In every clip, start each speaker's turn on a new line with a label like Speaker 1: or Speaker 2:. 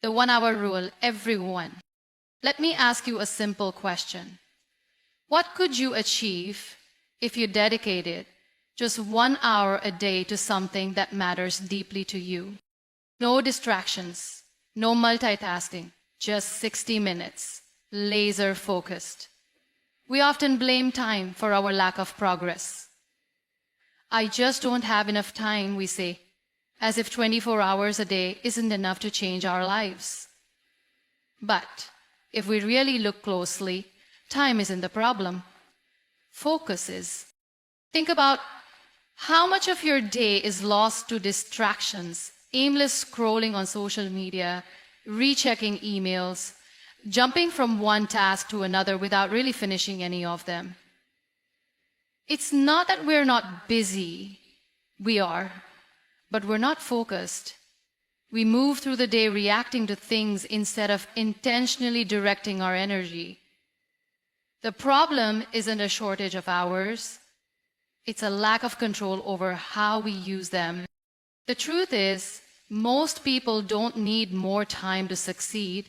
Speaker 1: The 1 hour rule, everyone. Let me ask you a simple question. What could you achieve if you dedicated just 1 hour a day to something that matters deeply to you? No distractions, no multitasking, just 60 minutes, laser focused. We often blame time for our lack of progress. I just don't have enough time, we say, as if 24 hours a day isn't enough to change our lives. But if we really look closely, time isn't the problem. Focus is. Think about how much of your day is lost to distractions, aimless scrolling on social media, rechecking emails, jumping from one task to another without really finishing any of them. It's not that we're not busy. We are. But we're not focused. We move through the day reacting to things instead of intentionally directing our energy. The problem isn't a shortage of hours. It's a lack of control over how we use them. The truth is, most people don't need more time to succeed.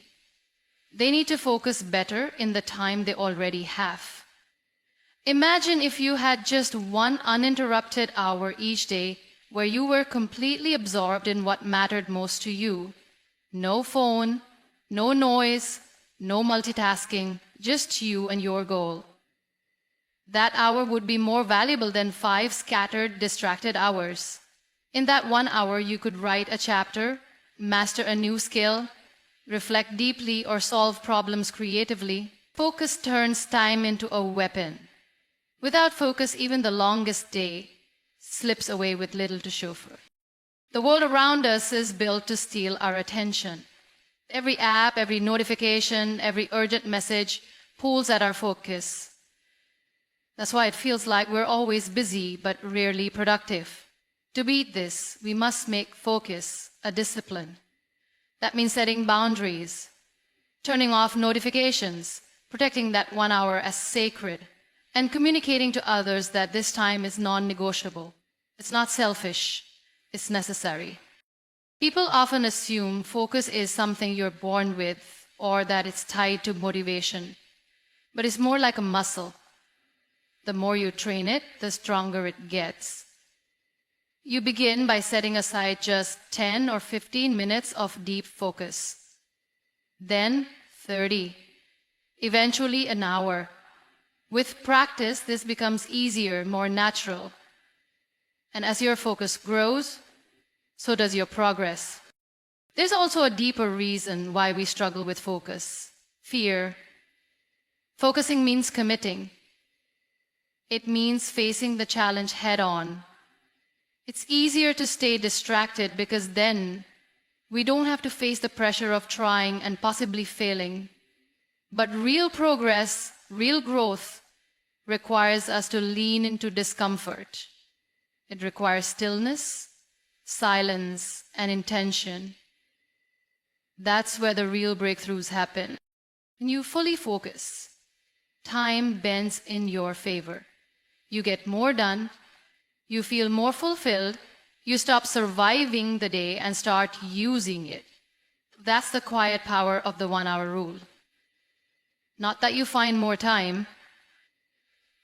Speaker 1: They need to focus better in the time they already have. Imagine if you had just 1 uninterrupted hour each day where you were completely absorbed in what mattered most to you. No phone, no noise, no multitasking, just you and your goal. That hour would be more valuable than 5 scattered, distracted hours. In that 1 hour, you could write a chapter, master a new skill, reflect deeply, or solve problems creatively. Focus turns time into a weapon. Without focus, even the longest day slips away with little to show for it. The world around us is built to steal our attention. Every app, every notification, every urgent message pulls at our focus. That's why it feels like we're always busy but rarely productive. To beat this, we must make focus a discipline. That means setting boundaries, turning off notifications, protecting that 1 hour as sacred, and communicating to others that this time is non-negotiable. It's not selfish, it's necessary. People often assume focus is something you're born with or that it's tied to motivation, but it's more like a muscle. The more you train it, the stronger it gets. You begin by setting aside just 10 or 15 minutes of deep focus. Then 30. Eventually an hour. With practice, this becomes easier, more natural. And as your focus grows, so does your progress. There's also a deeper reason why we struggle with focus: fear. Focusing means committing. It means facing the challenge head on. It's easier to stay distracted because then we don't have to face the pressure of trying and possibly failing. But real progress, real growth, requires us to lean into discomfort. It requires stillness, silence, and intention. That's where the real breakthroughs happen. When you fully focus, time bends in your favor. You get more done, you feel more fulfilled, you stop surviving the day and start using it. That's the quiet power of the 1 hour rule. Not that you find more time,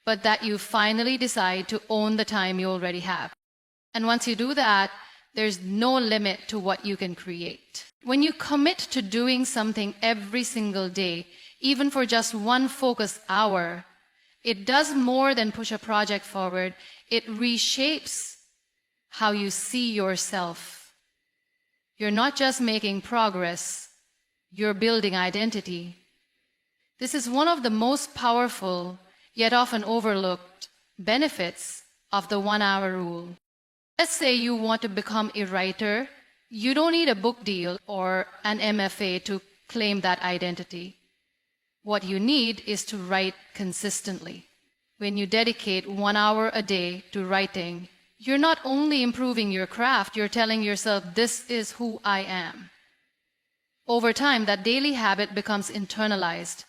Speaker 1: but that you finally decide to own the time you already have. And once you do that, there's no limit to what you can create. When you commit to doing something every single day, even for just 1 focused hour, it does more than push a project forward. It reshapes how you see yourself. You're not just making progress, you're building identity. This is one of the most powerful, yet often overlooked, benefits of the 1 hour rule. Let's say you want to become a writer. You don't need a book deal or an MFA to claim that identity. What you need is to write consistently. When you dedicate 1 hour a day to writing, you're not only improving your craft, you're telling yourself, this is who I am. Over time, that daily habit becomes internalized.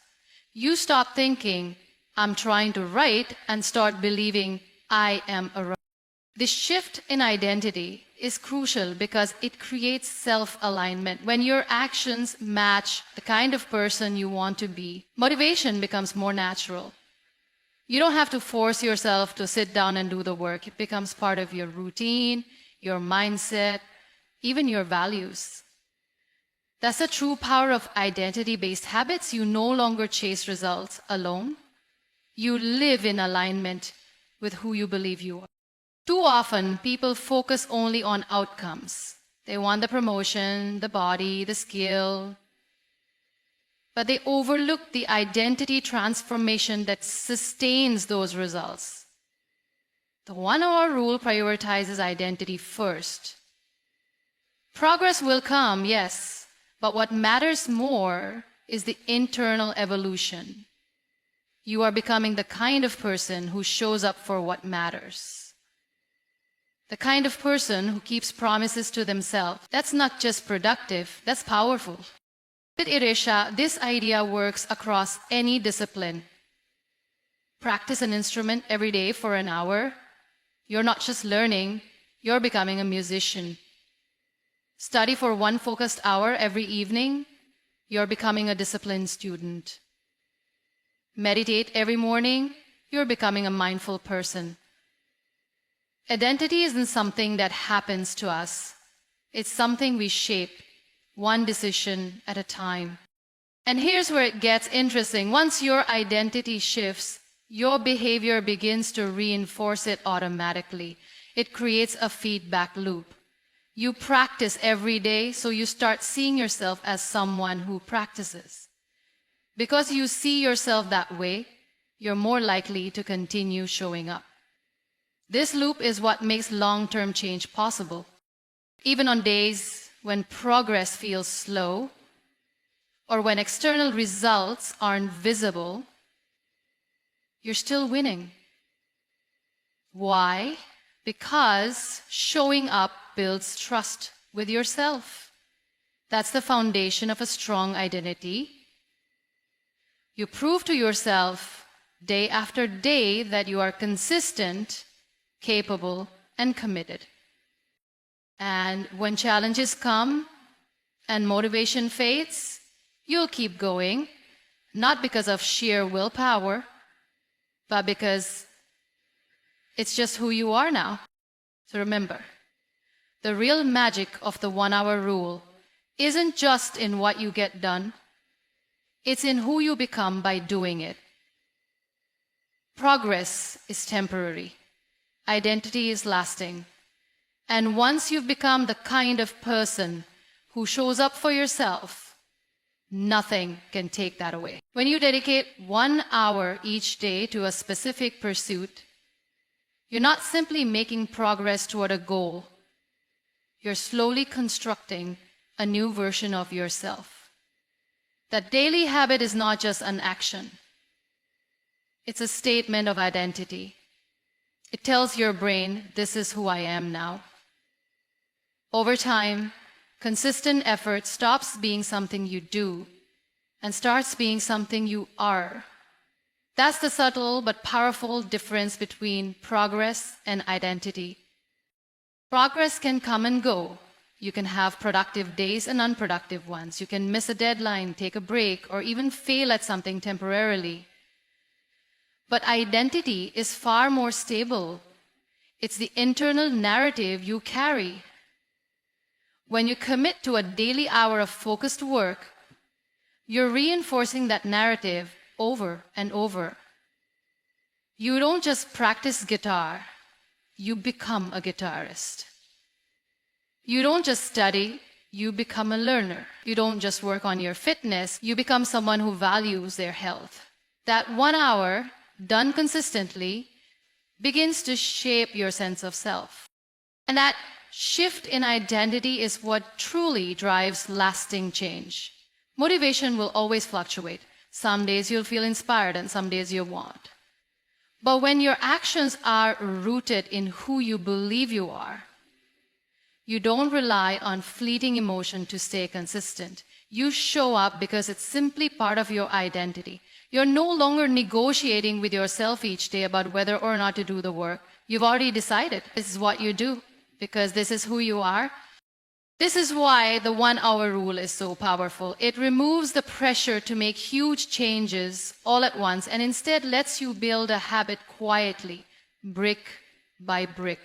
Speaker 1: You stop thinking, I'm trying to write, and start believing, I am a writer. The shift in identity is crucial because it creates self-alignment. When your actions match the kind of person you want to be, motivation becomes more natural. You don't have to force yourself to sit down and do the work. It becomes part of your routine, your mindset, even your values. That's the true power of identity-based habits. You no longer chase results alone. You live in alignment with who you believe you are. Too often, people focus only on outcomes. They want the promotion, the body, the skill, but they overlook the identity transformation that sustains those results. The 1 hour rule prioritizes identity first. Progress will come, yes, but what matters more is the internal evolution. You are becoming the kind of person who shows up for what matters. The kind of person who keeps promises to themselves. That's not just productive, that's powerful. With Irisha, this idea works across any discipline. Practice an instrument every day for an hour. You're not just learning, you're becoming a musician. Study for 1 focused hour every evening. You're becoming a disciplined student. Meditate every morning. You're becoming a mindful person. Identity isn't something that happens to us. It's something we shape, one decision at a time. And here's where it gets interesting. Once your identity shifts, your behavior begins to reinforce it automatically. It creates a feedback loop. You practice every day, so you start seeing yourself as someone who practices. Because you see yourself that way, you're more likely to continue showing up. This loop is what makes long-term change possible. Even on days when progress feels slow, or when external results aren't visible, you're still winning. Why? Because showing up builds trust with yourself. That's the foundation of a strong identity. You prove to yourself day after day that you are consistent, capable, and committed. And when challenges come and motivation fades, you'll keep going, not because of sheer willpower, but because it's just who you are now. So remember, the real magic of the 1 hour rule isn't just in what you get done, it's in who you become by doing it. Progress is temporary. Identity is lasting. And once you've become the kind of person who shows up for yourself, nothing can take that away. When you dedicate 1 hour each day to a specific pursuit, you're not simply making progress toward a goal. You're slowly constructing a new version of yourself. That daily habit is not just an action. It's a statement of identity. It tells your brain, this is who I am now. Over time, consistent effort stops being something you do and starts being something you are. That's the subtle but powerful difference between progress and identity. Progress can come and go. You can have productive days and unproductive ones. You can miss a deadline, take a break, or even fail at something temporarily. But identity is far more stable. It's the internal narrative you carry. When you commit to a daily hour of focused work, you're reinforcing that narrative over and over. You don't just practice guitar, you become a guitarist. You don't just study, you become a learner. You don't just work on your fitness, you become someone who values their health. That 1 hour, done consistently, begins to shape your sense of self. And that shift in identity is what truly drives lasting change. Motivation will always fluctuate. Some days you'll feel inspired and some days you won't. But when your actions are rooted in who you believe you are, you don't rely on fleeting emotion to stay consistent. You show up because it's simply part of your identity. You're no longer negotiating with yourself each day about whether or not to do the work. You've already decided this is what you do because this is who you are. This is why the 1 hour rule is so powerful. It removes the pressure to make huge changes all at once and instead lets you build a habit quietly, brick by brick.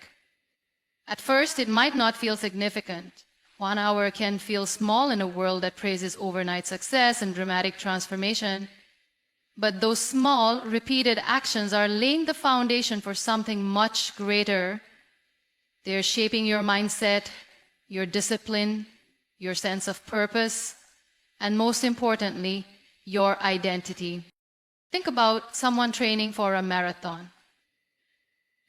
Speaker 1: At first, it might not feel significant. 1 hour can feel small in a world that praises overnight success and dramatic transformation. But those small, repeated actions are laying the foundation for something much greater. They're shaping your mindset, your discipline, your sense of purpose, and most importantly, your identity. Think about someone training for a marathon.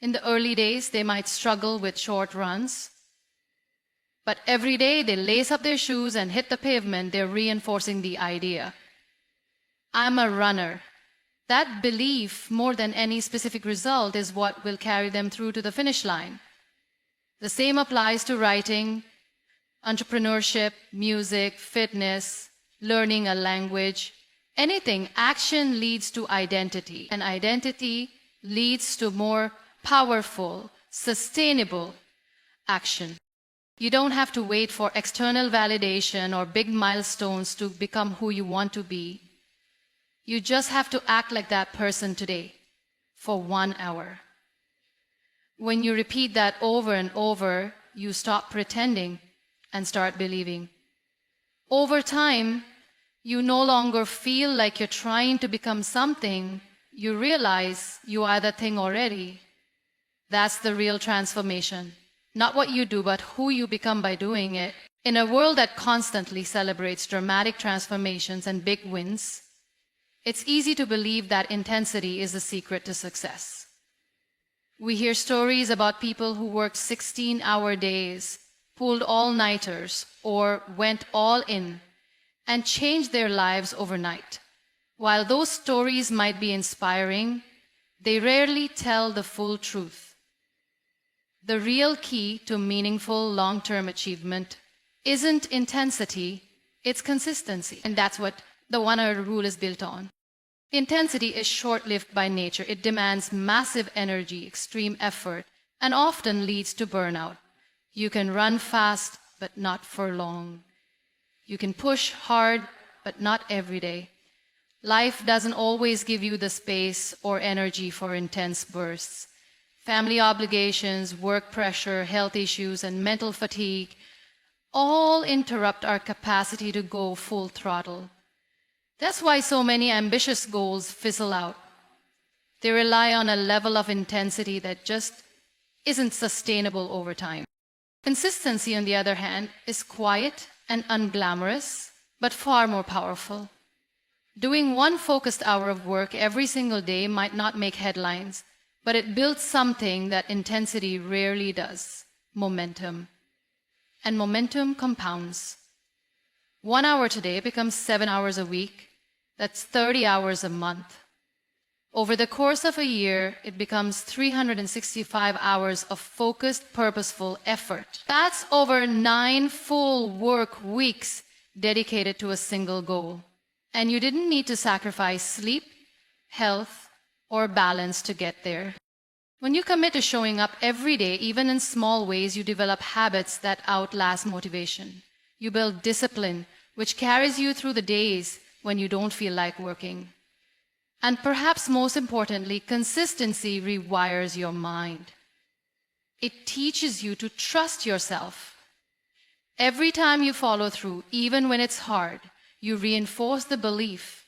Speaker 1: In the early days, they might struggle with short runs. But every day they lace up their shoes and hit the pavement, they're reinforcing the idea. I'm a runner. That belief, more than any specific result, is what will carry them through to the finish line. The same applies to writing, entrepreneurship, music, fitness, learning a language. Anything, action leads to identity, and identity leads to more powerful, sustainable action. You don't have to wait for external validation or big milestones to become who you want to be. You just have to act like that person today for 1 hour. When you repeat that over and over, you stop pretending and start believing. Over time, you no longer feel like you're trying to become something. You realize you are the thing already. That's the real transformation. Not what you do, but who you become by doing it. In a world that constantly celebrates dramatic transformations and big wins, it's easy to believe that intensity is the secret to success. We hear stories about people who worked 16-hour days, pulled all-nighters, or went all in, and changed their lives overnight. While those stories might be inspiring, they rarely tell the full truth. The real key to meaningful long-term achievement isn't intensity, it's consistency. And that's what the 1 hour rule is built on. Intensity is short-lived by nature. It demands massive energy, extreme effort, and often leads to burnout. You can run fast, but not for long. You can push hard, but not every day. Life doesn't always give you the space or energy for intense bursts. Family obligations, work pressure, health issues, and mental fatigue all interrupt our capacity to go full throttle. That's why so many ambitious goals fizzle out. They rely on a level of intensity that just isn't sustainable over time. Consistency, on the other hand, is quiet and unglamorous, but far more powerful. Doing one focused hour of work every single day might not make headlines, but it builds something that intensity rarely does: momentum. And momentum compounds. 1 hour today becomes 7 hours a week. That's 30 hours a month. Over the course of a year, it becomes 365 hours of focused, purposeful effort. That's over 9 full work weeks dedicated to a single goal. And you didn't need to sacrifice sleep, health, or balance to get there. When you commit to showing up every day, even in small ways, you develop habits that outlast motivation. You build discipline, which carries you through the days when you don't feel like working. And perhaps most importantly, consistency rewires your mind. It teaches you to trust yourself. Every time you follow through, even when it's hard, you reinforce the belief,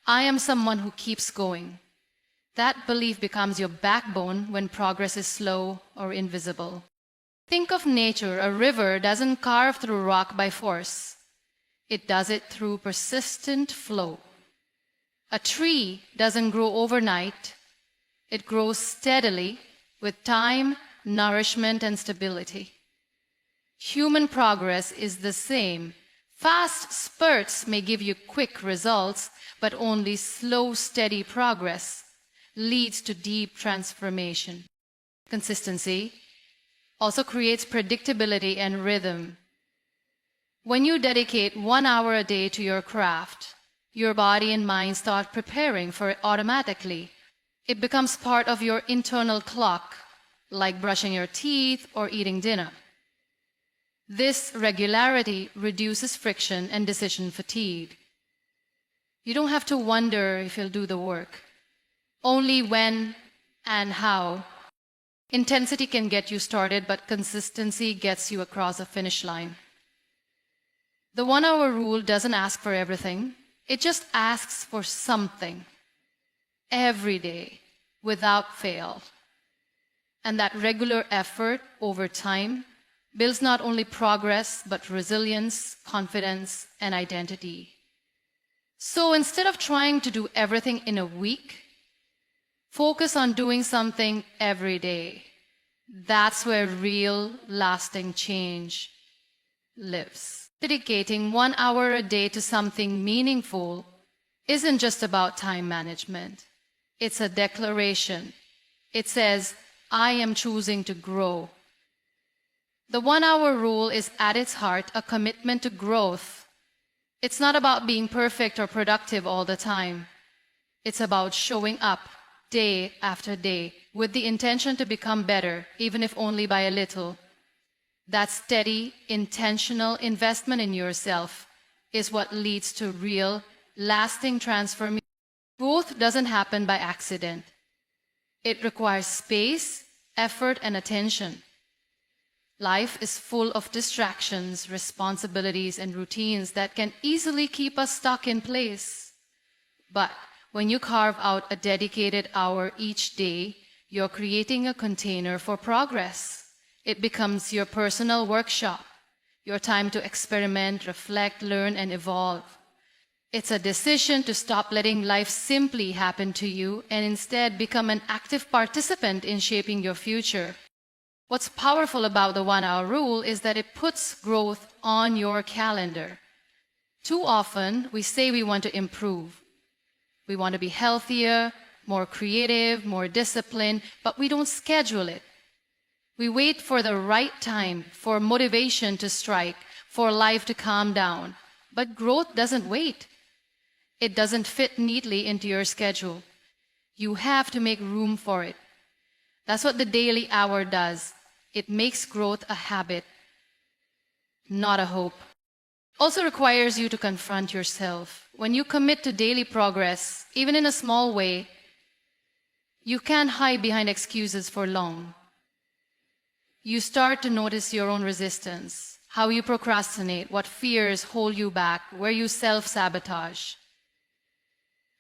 Speaker 1: I am someone who keeps going. That belief becomes your backbone when progress is slow or invisible. Think of nature. A river doesn't carve through rock by force. It does it through persistent flow. A tree doesn't grow overnight. It grows steadily with time, nourishment, and stability. Human progress is the same. Fast spurts may give you quick results, but only slow, steady progress leads to deep transformation. Consistency also creates predictability and rhythm. When you dedicate 1 hour a day to your craft, your body and mind start preparing for it automatically. It becomes part of your internal clock, like brushing your teeth or eating dinner. This regularity reduces friction and decision fatigue. You don't have to wonder if you'll do the work, only when and how. Intensity can get you started, but consistency gets you across the finish line. The 1 hour rule doesn't ask for everything. It just asks for something every day without fail. And that regular effort over time builds not only progress, but resilience, confidence, and identity. So instead of trying to do everything in a week, focus on doing something every day. That's where real, lasting change lives. Dedicating 1 hour a day to something meaningful isn't just about time management. It's a declaration. It says, I am choosing to grow. The 1 hour rule is at its heart a commitment to growth. It's not about being perfect or productive all the time. It's about showing up day after day with the intention to become better, even if only by a little. That steady, intentional investment in yourself is what leads to real, lasting transformation. Growth doesn't happen by accident. It requires space, effort, and attention. Life is full of distractions, responsibilities, and routines that can easily keep us stuck in place. But when you carve out a dedicated hour each day, you're creating a container for progress. It becomes your personal workshop, your time to experiment, reflect, learn, and evolve. It's a decision to stop letting life simply happen to you and instead become an active participant in shaping your future. What's powerful about the 1 hour rule is that it puts growth on your calendar. Too often, we say we want to improve. We want to be healthier, more creative, more disciplined, but we don't schedule it. We wait for the right time, for motivation to strike, for life to calm down. But growth doesn't wait. It doesn't fit neatly into your schedule. You have to make room for it. That's what the daily hour does. It makes growth a habit, not a hope. Also requires you to confront yourself. When you commit to daily progress, even in a small way, you can't hide behind excuses for long. You start to notice your own resistance, how you procrastinate, what fears hold you back, where you self-sabotage.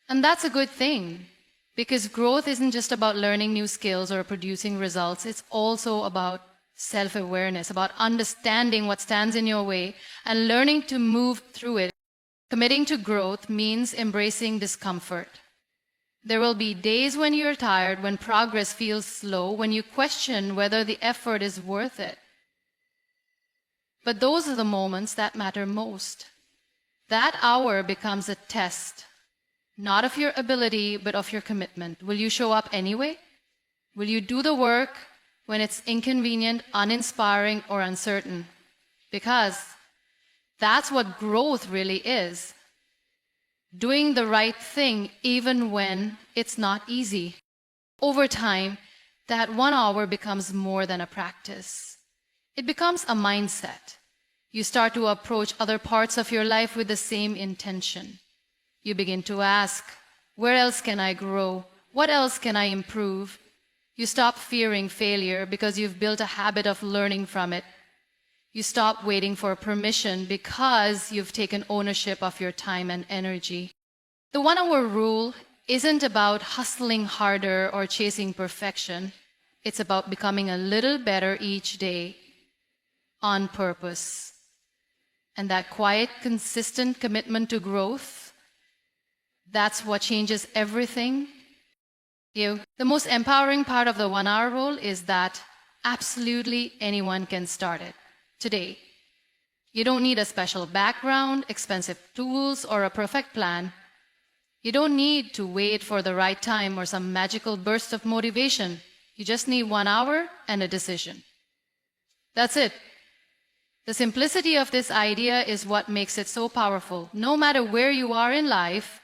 Speaker 1: And that's a good thing, because growth isn't just about learning new skills or producing results. It's also about self-awareness, about understanding what stands in your way and learning to move through it. Committing to growth means embracing discomfort. There will be days when you're tired, when progress feels slow, when you question whether the effort is worth it. But those are the moments that matter most. That hour becomes a test, not of your ability, but of your commitment. Will you show up anyway? Will you do the work when it's inconvenient, uninspiring, or uncertain? Because that's what growth really is. Doing the right thing even when it's not easy. Over time, that 1 hour becomes more than a practice. It becomes a mindset. You start to approach other parts of your life with the same intention. You begin to ask, where else can I grow? What else can I improve? You stop fearing failure because you've built a habit of learning from it. You stop waiting for permission because you've taken ownership of your time and energy. The 1 hour rule isn't about hustling harder or chasing perfection. It's about becoming a little better each day on purpose. And that quiet, consistent commitment to growth, that's what changes everything. The most empowering part of the 1 hour rule is that absolutely anyone can start it today. You don't need a special background, expensive tools, or a perfect plan. You don't need to wait for the right time or some magical burst of motivation. You just need 1 hour and a decision. That's it. The simplicity of this idea is what makes it so powerful. No matter where you are in life,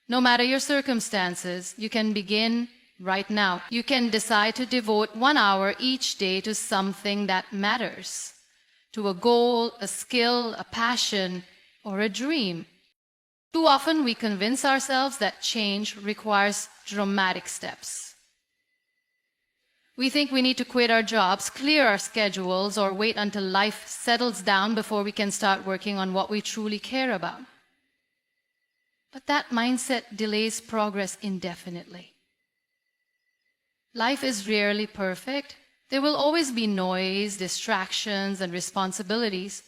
Speaker 1: no matter your circumstances, you can begin right now. You can decide to devote 1 hour each day to something that matters, to a goal, a skill, a passion, or a dream. Too often we convince ourselves that change requires dramatic steps. We think we need to quit our jobs, clear our schedules, or wait until life settles down before we can start working on what we truly care about. But that mindset delays progress indefinitely. Life is rarely perfect. There will always be noise, distractions, and responsibilities.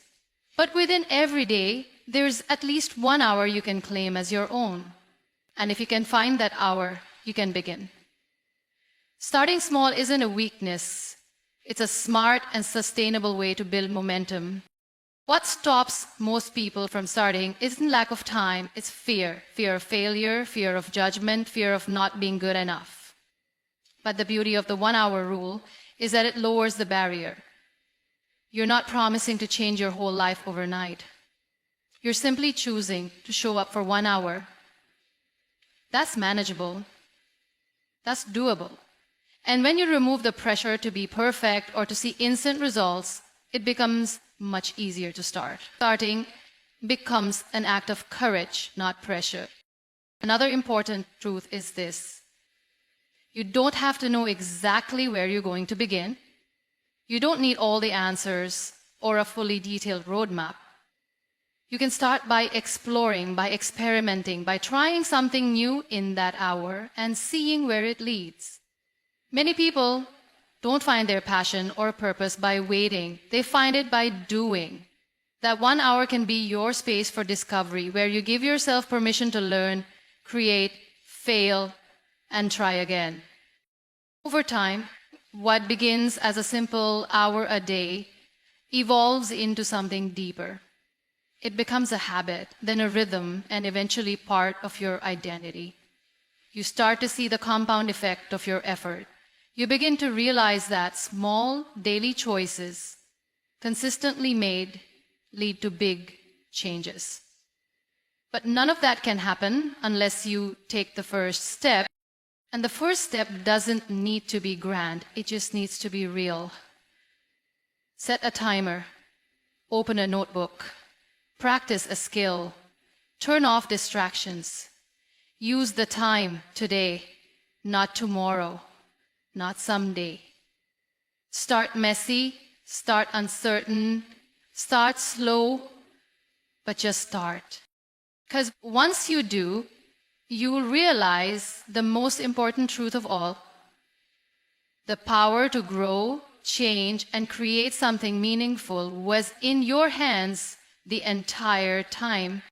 Speaker 1: But within every day, there's at least 1 hour you can claim as your own. And if you can find that hour, you can begin. Starting small isn't a weakness. It's a smart and sustainable way to build momentum. What stops most people from starting isn't lack of time, it's fear. Fear of failure, fear of judgment, fear of not being good enough. But the beauty of the 1 hour rule is that it lowers the barrier. You're not promising to change your whole life overnight. You're simply choosing to show up for 1 hour. That's manageable. That's doable. And when you remove the pressure to be perfect or to see instant results, it becomes much easier to start. Starting becomes an act of courage, not pressure. Another important truth is this. You don't have to know exactly where you're going to begin. You don't need all the answers or a fully detailed roadmap. You can start by exploring, by experimenting, by trying something new in that hour and seeing where it leads. Many people don't find their passion or purpose by waiting. They find it by doing. That 1 hour can be your space for discovery, where you give yourself permission to learn, create, fail, and try again. Over time, what begins as a simple hour a day evolves into something deeper. It becomes a habit, then a rhythm, and eventually part of your identity. You start to see the compound effect of your effort. You begin to realize that small daily choices, consistently made, lead to big changes. But none of that can happen unless you take the first step. And the first step doesn't need to be grand, it just needs to be real. Set a timer, open a notebook, practice a skill, turn off distractions. Use the time today, not tomorrow, not someday. Start messy, start uncertain, start slow, but just start. Because once you do, you will realize the most important truth of all. The power to grow, change, and create something meaningful was in your hands the entire time.